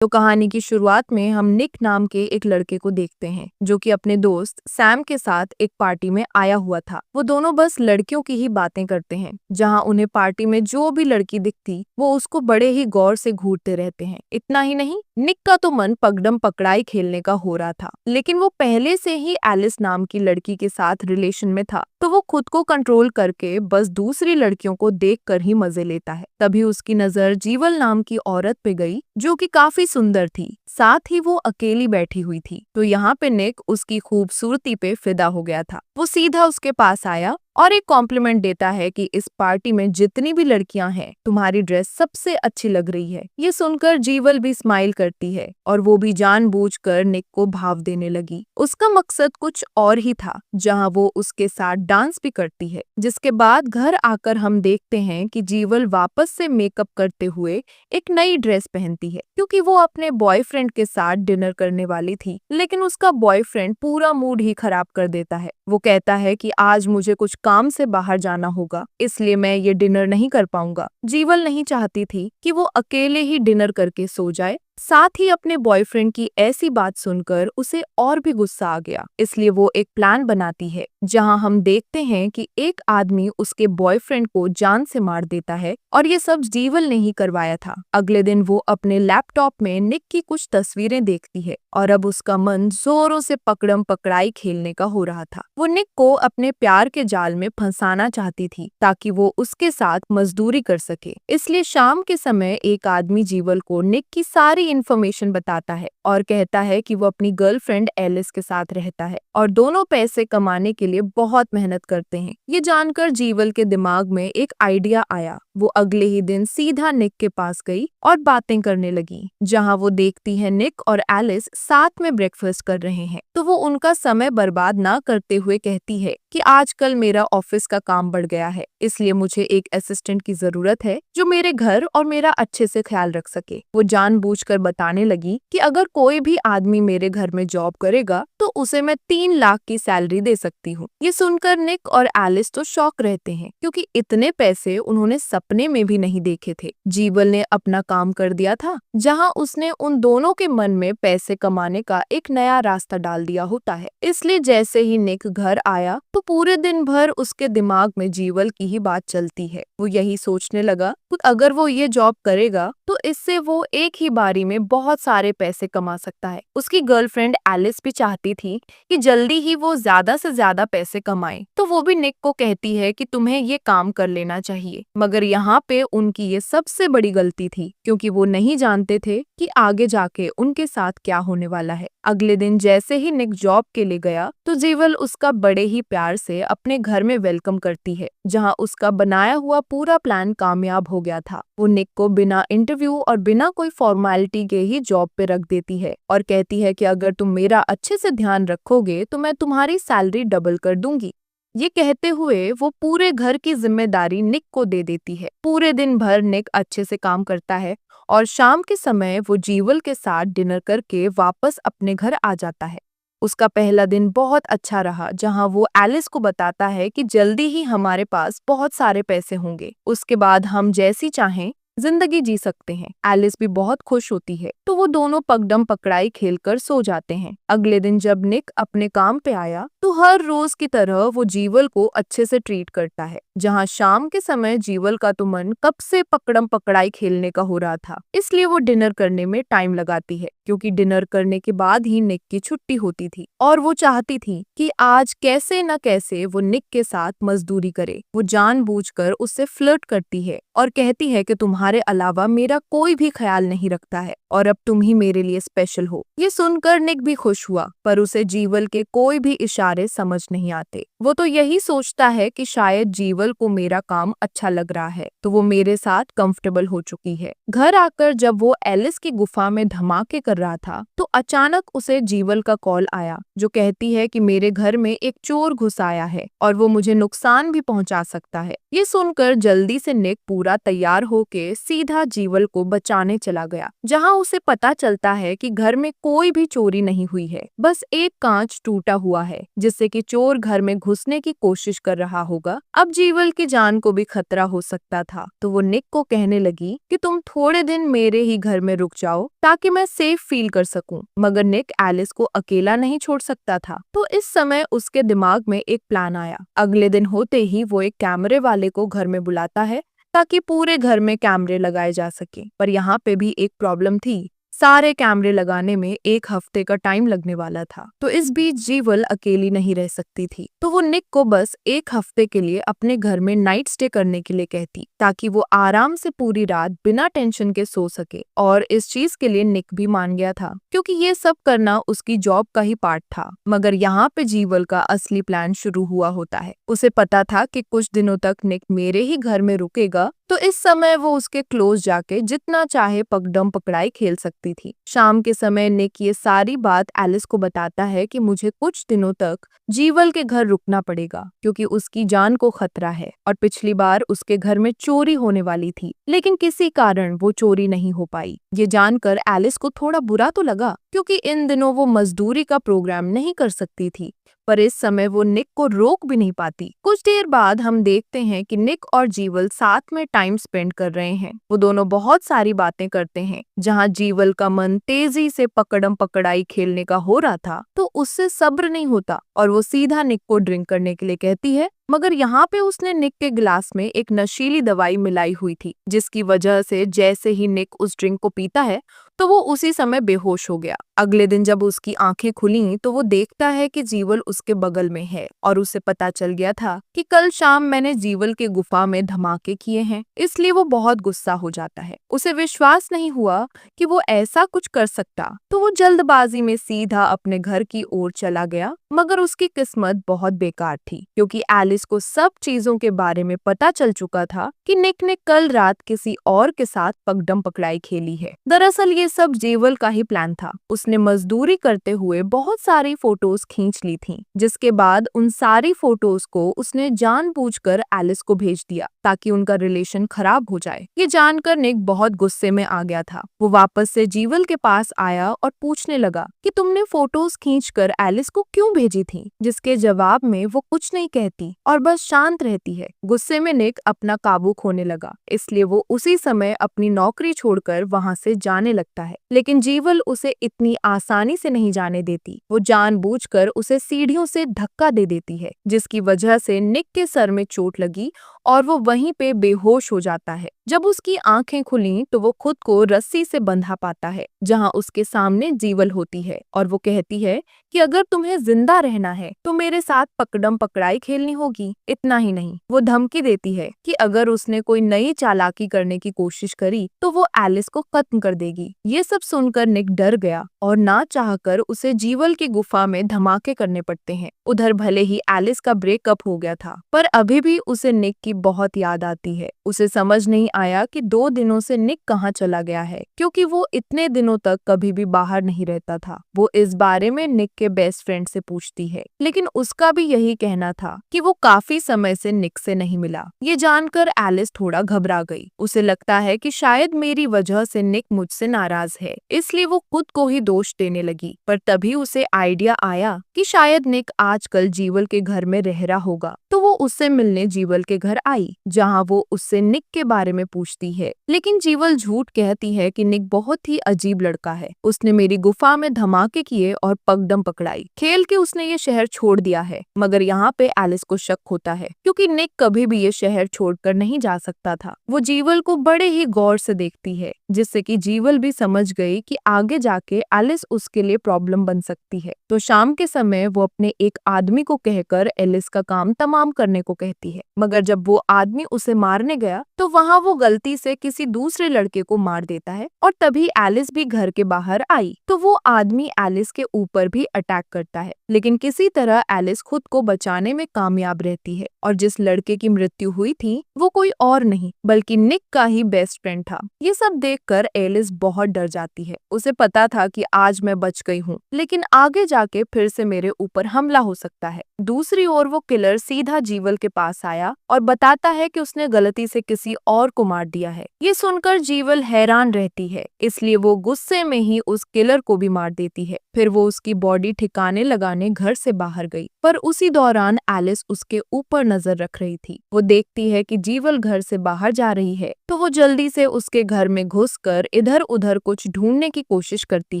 तो कहानी की शुरुआत में हम निक नाम के एक लड़के को देखते हैं जो कि अपने दोस्त सैम के साथ एक पार्टी में आया हुआ था। वो दोनों बस लड़कियों की ही बातें करते हैं, जहां उन्हें पार्टी में जो भी लड़की दिखती वो उसको बड़े ही गौर से घूरते रहते हैं। इतना ही नहीं, निक का तो मन पकड़म पकड़ाई खेलने का हो रहा था, लेकिन वो पहले से ही एलिस नाम की लड़की के साथ रिलेशन में था, तो वो खुद को कंट्रोल करके बस दूसरी लड़कियों को देख कर ही मजे लेता है। तभी उसकी नजर जीवल नाम की औरत पे गई जो कि काफी सुंदर थी, साथ ही वो अकेली बैठी हुई थी। तो यहाँ पे निक उसकी खूबसूरती पे फिदा हो गया था। वो सीधा उसके पास आया और एक कॉम्प्लीमेंट देता है कि इस पार्टी में जितनी भी लड़कियां हैं, तुम्हारी ड्रेस सबसे अच्छी लग रही है। ये सुनकर जीवल भी स्माइल करती है और वो भी जानबूझकर निक को भाव देने लगी। उसका मकसद कुछ और ही था, जहां वो उसके साथ डांस भी करती है। जिसके बाद घर आकर हम देखते हैं कि जीवल वापस से मेकअप करते हुए एक नई ड्रेस पहनती है, क्योंकि वो अपने बॉयफ्रेंड के साथ डिनर करने वाली थी। लेकिन उसका बॉयफ्रेंड पूरा मूड ही खराब कर देता है। वो कहता है कि आज मुझे कुछ काम से बाहर जाना होगा, इसलिए मैं ये डिनर नहीं कर पाऊंगा। जीवल नहीं चाहती थी कि वो अकेले ही डिनर करके सो जाए। साथ ही अपने बॉयफ्रेंड की ऐसी बात सुनकर उसे और भी गुस्सा आ गया, इसलिए वो एक प्लान बनाती है, जहां हम देखते हैं कि एक आदमी उसके बॉयफ्रेंड को जान से मार देता है और ये सब जीवल ने ही करवाया था। अगले दिन वो अपने लैपटॉप में निक की कुछ तस्वीरें देखती है और अब उसका मन जोरों से पकड़म पकड़ाई खेलने का हो रहा था। वो निक को अपने प्यार के जाल में फंसाना चाहती थी ताकि वो उसके साथ मजदूरी कर सके। इसलिए शाम के समय एक आदमी जीवल को निक की सारी इन्फॉर्मेशन बताता है और कहता है कि वो अपनी गर्लफ्रेंड एलिस के साथ रहता है और दोनों पैसे कमाने के लिए बहुत मेहनत करते हैं। ये जानकर जीवल के दिमाग में एक आइडिया आया। वो अगले ही दिन सीधा निक के पास गई और बातें करने लगी, जहां वो देखती है निक और एलिस साथ में ब्रेकफास्ट कर रहे हैं। तो वो उनका समय बर्बाद ना करते हुए कहती है कि आजकल मेरा ऑफिस का काम बढ़ गया है, इसलिए मुझे एक असिस्टेंट की जरूरत है जो मेरे घर और मेरा अच्छे से ख्याल रख सके। वो जानबूझकर बताने लगी कि अगर कोई भी आदमी मेरे घर में जॉब करेगा तो उसे मैं 3 लाख की सैलरी दे सकती हूँ। ये सुनकर निक और एलिस तो शॉक रहते हैं, क्योंकि इतने पैसे उन्होंने सपने में भी नहीं देखे थे। जीवल ने अपना काम कर दिया था, जहाँ उसने उन दोनों के मन में पैसे कमाने का एक नया रास्ता डाल दिया होता है। इसलिए जैसे ही निक घर आया तो पूरे दिन भर उसके दिमाग में जीवल की ही बात चलती है। वो यही सोचने लगा कि अगर वो ये जॉब करेगा तो इससे वो एक ही बारी में बहुत सारे पैसे कमा सकता है। उसकी गर्लफ्रेंड एलिस भी चाहती थी कि जल्दी ही वो ज्यादा से ज्यादा पैसे कमाए, तो वो भी निक को कहती है कि तुम्हें ये काम कर लेना चाहिए। मगर यहाँ पे उनकी ये सबसे बड़ी गलती थी, क्योंकि वो नहीं जानते थे कि आगे जाके उनके साथ क्या होने वाला है। अगले दिन जैसे ही निक जॉब के लिए गया तो जीवल उसका बड़े ही प्यार से अपने घर में वेलकम करती है, जहां उसका बनाया हुआ पूरा प्लान कामयाब हो गया था। वो निक को बिना इंटरव्यू और बिना कोई फॉर्मेलिटी के ही जॉब पे रख देती है और कहती है कि अगर तुम मेरा अच्छे से ध्यान रखोगे तो मैं तुम्हारी सैलरी डबल कर दूंगी। ये कहते हुए वो पूरे घर की जिम्मेदारी निक को दे देती है। पूरे दिन भर निक अच्छे से काम करता है और शाम के समय वो जीवल के साथ डिनर करके वापस अपने घर आ जाता है। उसका पहला दिन बहुत अच्छा रहा, जहां वो एलिस को बताता है कि जल्दी ही हमारे पास बहुत सारे पैसे होंगे, उसके बाद हम जैसी चाहें जिंदगी जी सकते हैं। एलिस भी बहुत खुश होती है, तो वो दोनों पगडम पकड़ाई खेलकर सो जाते हैं। अगले दिन जब निक अपने काम पे आया तो हर रोज की तरह वो जीवल को अच्छे से ट्रीट करता है, जहां शाम के समय जीवल का तो मन कब से पकड़म पकड़ाई खेलने का हो रहा था। इसलिए वो डिनर करने में टाइम लगाती है, क्योंकि डिनर करने के बाद ही निक की छुट्टी होती थी और वो चाहती थी कि आज कैसे न कैसे वो निक के साथ मजदूरी करे। वो जानबूझकर उससे फ्लर्ट करती है और कहती है कि तुम्हारे अलावा मेरा कोई भी ख्याल नहीं रखता है और अब तुम ही मेरे लिए स्पेशल हो। ये सुनकर निक भी खुश हुआ, पर उसे जीवल के कोई भी इशारे समझ नहीं आते। वो तो यही सोचता है कि शायद जीवल को मेरा काम अच्छा लग रहा है, तो वो मेरे साथ कंफर्टेबल हो चुकी है। घर आकर जब वो एलिस की गुफा में धमाके कर रहा था तो अचानक उसे जीवल का कॉल आया, जो कहती है कि मेरे घर में एक चोर घुस आया है और वो मुझे नुकसान भी पहुंचा सकता है। ये सुनकर जल्दी से निक पूरा तैयार होके सीधा जीवल को बचाने चला गया, जहां उसे पता चलता है कि घर में कोई भी चोरी नहीं हुई है, बस एक कांच टूटा हुआ है जिससे कि चोर घर में घुसने की कोशिश कर रहा होगा। अब जीवल की जान को भी खतरा हो सकता था, तो वो निक को कहने लगी कि तुम थोड़े दिन मेरे ही घर में रुक जाओ ताकि मैं सेफ फील कर सकूं। मगर निक एलिस को अकेला नहीं छोड़ सकता था, तो इस समय उसके दिमाग में एक प्लान आया। अगले दिन होते ही वो एक कैमरे वाले को घर में बुलाता है ताकि पूरे घर में कैमरे लगाए जा सके। पर यहाँ पे भी एक प्रॉब्लम थी, सारे कैमरे लगाने में 1 हफ्ते का टाइम लगने वाला था। तो इस बीच जीवल अकेली नहीं रह सकती थी, तो वो निक को बस 1 हफ्ते के लिए अपने घर में नाइट स्टे करने के लिए कहती, ताकि वो आराम से पूरी रात बिना टेंशन के सो सके। और इस चीज के लिए निक भी मान गया था, क्योंकि ये सब करना उसकी जॉब का ही पार्ट था। मगर यहाँ पे जीवल का असली प्लान शुरू हुआ होता है। उसे पता था कि कुछ दिनों तक निक मेरे ही घर में रुकेगा, तो इस समय वो उसके क्लोज जाके जितना चाहे पकड़म पकड़ाई खेल सकती थी। शाम के समय निक ये सारी बात एलिस को बताता है कि मुझे कुछ दिनों तक जीवल के घर रुकना पड़ेगा, क्योंकि उसकी जान को खतरा है और पिछली बार उसके घर में चोरी होने वाली थी, लेकिन किसी कारण वो चोरी नहीं हो पाई। ये जानकर एलिस को थोड़ा बुरा तो लगा, क्योंकि इन दिनों वो मजदूरी का प्रोग्राम नहीं कर सकती थी, पर इस समय वो निक को रोक भी नहीं पाती। कुछ देर बाद हम देखते हैं कि निक और जीवल साथ में टाइम स्पेंड कर रहे हैं। वो दोनों बहुत सारी बातें करते हैं। जहां जीवल का मन तेजी से पकड़म पकड़ाई खेलने का हो रहा था, तो उससे सब्र नहीं होता और वो सीधा निक को ड्रिंक करने के लिए कहती है। मगर यहाँ पे उसने निक के गिलास में एक नशीली दवाई मिलाई हुई थी, जिसकी वजह से जैसे ही निक उस ड्रिंक को पीता है तो वो उसी समय बेहोश हो गया। अगले दिन जब उसकी आंखें खुली तो वो देखता है कि जीवल उसके बगल में है और उसे पता चल गया था कि कल शाम मैंने जीवल के गुफा में धमाके किए हैं, इसलिए वो बहुत गुस्सा हो जाता है। उसे विश्वास नहीं हुआ कि वो ऐसा कुछ कर सकता, तो वो जल्दबाजी में सीधा अपने घर की ओर चला गया। मगर उसकी किस्मत बहुत बेकार थी, क्योंकि एलिस को सब चीजों के बारे में पता चल चुका था कि निक ने कल रात किसी और के साथ पकड़म पकड़ाई खेली है। दरअसल ये सब जीवल का ही प्लान था। उसने मजदूरी करते हुए बहुत सारी फोटोज खींच ली थीं, जिसके बाद उन सारी फोटोज को उसने जानबूझकर एलिस को भेज दिया ताकि उनका रिलेशन खराब हो जाए। ये जानकर निक बहुत गुस्से में आ गया था। वो वापस से जीवल के पास आया और पूछने लगा कि तुमने फोटोज खींचकर एलिस को क्यों भेजी थी, जिसके जवाब में वो कुछ नहीं कहती और बस शांत रहती है। गुस्से में निक अपना काबू खोने लगा, इसलिए वो उसी समय अपनी नौकरी छोड़कर वहां से जाने लगता है। लेकिन जीवल उसे इतनी आसानी से नहीं जाने देती। वो जानबूझकर उसे सीढ़ियों से धक्का दे देती है, जिसकी वजह से निक के सर में चोट लगी और वो वहीं पे बेहोश हो जाता है। जब उसकी आंखें खुली तो वो खुद को रस्सी से बंधा पाता है, जहां उसके सामने जीवल होती है और वो कहती है कि अगर तुम्हें जिंदा रहना है तो मेरे साथ पकड़म पकड़ाई खेलनी होगी। इतना ही नहीं, वो धमकी देती है कि अगर उसने कोई नई चालाकी करने की कोशिश करी तो वो एलिस को खत्म कर देगी। ये सब सुनकर निक डर गया और ना चाहकर उसे जीवल की गुफा में धमाके करने पड़ते हैं। उधर भले ही एलिस का ब्रेकअप हो गया था, पर अभी भी उसे निक की बहुत याद आती है। उसे समझ नहीं आया कि 2 दिनों से निक कहाँ चला गया है, क्योंकि वो इतने दिनों तक कभी भी बाहर नहीं रहता था। वो इस बारे में निक के बेस्ट फ्रेंड से पूछती है, लेकिन उसका भी यही कहना था कि वो काफी समय से निक से नहीं मिला। ये जानकर एलिस थोड़ा घबरा गई। उसे लगता है कि शायद मेरी वजह से निक मुझसे नाराज है, इसलिए वो खुद को ही दोष देने लगी। पर तभी उसे आइडिया आया कि शायद निक आजकल जीवल के घर में रह रहा होगा, तो वो उससे मिलने जीवल के घर आई, जहाँ वो उससे निक के बारे में पूछती है। लेकिन जीवल झूठ कहती है कि निक बहुत ही अजीब लड़का है। उसने मेरी गुफा में धमाके किए और पगडम पकड़ाई खेल के उसने ये शहर छोड़ दिया है। मगर यहाँ पे एलिस को शक होता है, क्योंकि निक कभी भी ये शहर छोड़कर नहीं जा सकता था। वो जीवल को बड़े ही गौर से देखती है, जिससे कि जीवल भी समझ गई कि आगे जाके एलिस उसके लिए प्रॉब्लम बन सकती है। तो शाम के समय वो अपने एक आदमी को कहकर एलिस का काम तमाम करने को कहती है। मगर जब वो आदमी उसे मारने गया तो वहाँ वो गलती से किसी दूसरे लड़के को मार देता है और तभी एलिस भी घर के बाहर आई, तो वो आदमी एलिस के ऊपर भी अटैक करता है। लेकिन किसी तरह एलिस खुद को बचाने में कामयाब रहती है और जिस लड़के की मृत्यु हुई थी वो कोई और नहीं बल्कि निक का ही बेस्ट फ्रेंड था। ये सब देखकर एलिस बहुत डर जाती है। उसे पता था कि आज मैं बच गई हूँ, लेकिन आगे जाके फिर से मेरे ऊपर हमला हो सकता है। दूसरी ओर वो किलर सीधा जीवल के पास आया और बताता है कि उसने गलती से किसी और को मार दिया है। ये सुनकर जीवल हैरान रहती है, इसलिए वो गुस्से में ही उस किलर को भी मार देती है। फिर वो उसकी बॉडी ठिकाने लगाने घर से बाहर गई, पर उसी दौरान एलिस उसके ऊपर नजर रख रही थी। वो देखती है कि जीवल घर से बाहर जा रही है, तो वो जल्दी से उसके घर में घुसकर इधर उधर कुछ ढूंढने की कोशिश करती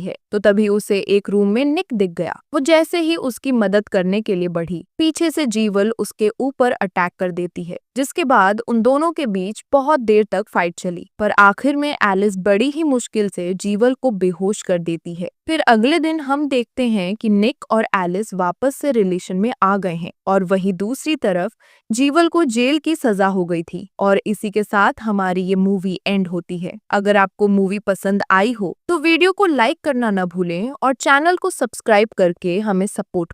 है। तो तभी उसे एक रूम में निक दिख गया। वो जैसे ही उसकी मदद करने के लिए बढ़ी, पीछे से जीवल उसके ऊपर अटैक कर देती है, जिसके बाद उन दोनों के बीच बहुत देर तक फाइट चली। पर आखिर में एलिस बड़ी ही मुश्किल से जीवल को बेहोश कर देती है। फिर अगले दिन हम देखते हैं कि निक और एलिस वापस से रिलेशन में आ गए हैं और वहीं दूसरी तरफ जीवल को जेल की सजा हो गई थी। और इसी के साथ हमारी ये मूवी एंड होती है। अगर आपको मूवी पसंद आई हो तो वीडियो को लाइक करना न भूलें और चैनल को सब्सक्राइब करके हमें सपोर्ट